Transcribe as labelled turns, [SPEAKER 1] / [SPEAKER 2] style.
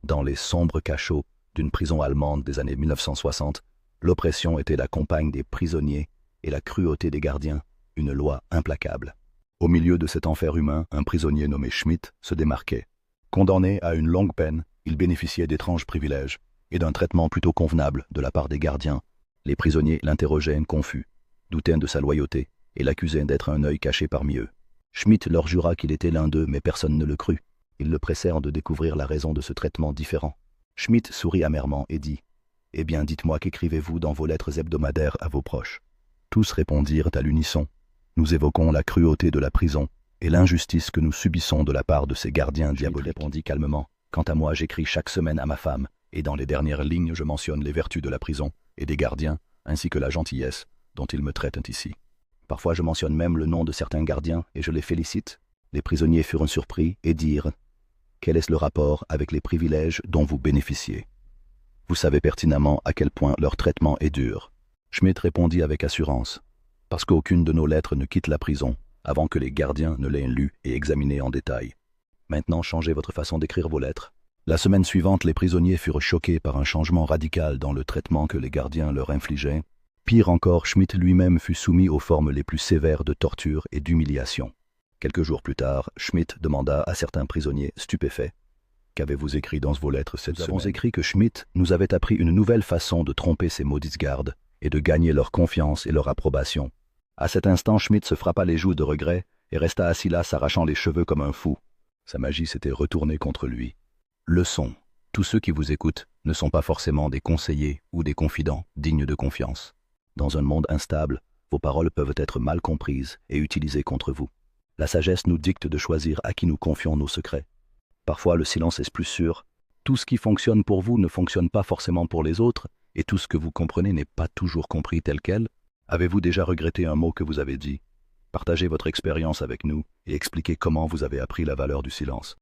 [SPEAKER 1] Dans les sombres cachots d'une prison allemande des années 1960, l'oppression était la compagne des prisonniers et la cruauté des gardiens, une loi implacable. Au milieu de cet enfer humain, un prisonnier nommé Schmidt se démarquait. Condamné à une longue peine, il bénéficiait d'étranges privilèges et d'un traitement plutôt convenable de la part des gardiens. Les prisonniers l'interrogeaient confus, doutaient de sa loyauté et l'accusaient d'être un œil caché parmi eux. Schmidt leur jura qu'il était l'un d'eux, mais personne ne le crut. Ils le pressèrent de découvrir la raison de ce traitement différent. Schmidt sourit amèrement et dit « Eh bien, dites-moi, qu'écrivez-vous dans vos lettres hebdomadaires à vos proches ?» Tous répondirent à l'unisson « Nous évoquons la cruauté de la prison et l'injustice que nous subissons de la part de ces gardiens diaboliques. » Répondit calmement « Quant à moi, j'écris chaque semaine à ma femme, et dans les dernières lignes, je mentionne les vertus de la prison et des gardiens, ainsi que la gentillesse dont ils me traitent ici. Parfois, je mentionne même le nom de certains gardiens et je les félicite. » Les prisonniers furent surpris et dirent « Quel est le rapport avec les privilèges dont vous bénéficiez? Vous savez pertinemment à quel point leur traitement est dur. » Schmidt répondit avec assurance « Parce qu'aucune de nos lettres ne quitte la prison avant que les gardiens ne l'aient lue et examinée en détail. Maintenant, changez votre façon d'écrire vos lettres. » La semaine suivante, les prisonniers furent choqués par un changement radical dans le traitement que les gardiens leur infligeaient. Pire encore, Schmidt lui-même fut soumis aux formes les plus sévères de torture et d'humiliation. Quelques jours plus tard, Schmidt demanda à certains prisonniers stupéfaits « Qu'avez-vous écrit dans vos lettres cette semaine ?» Nous avons écrit que Schmidt nous avait appris une nouvelle façon de tromper ces maudites gardes et de gagner leur confiance et leur approbation. À cet instant, Schmidt se frappa les joues de regret et resta assis là s'arrachant les cheveux comme un fou. Sa magie s'était retournée contre lui. Leçon. Tous ceux qui vous écoutent ne sont pas forcément des conseillers ou des confidents dignes de confiance. Dans un monde instable, vos paroles peuvent être mal comprises et utilisées contre vous. La sagesse nous dicte de choisir à qui nous confions nos secrets. Parfois, le silence est plus sûr. Tout ce qui fonctionne pour vous ne fonctionne pas forcément pour les autres, et tout ce que vous comprenez n'est pas toujours compris tel quel. Avez-vous déjà regretté un mot que vous avez dit? Partagez votre expérience avec nous et expliquez comment vous avez appris la valeur du silence.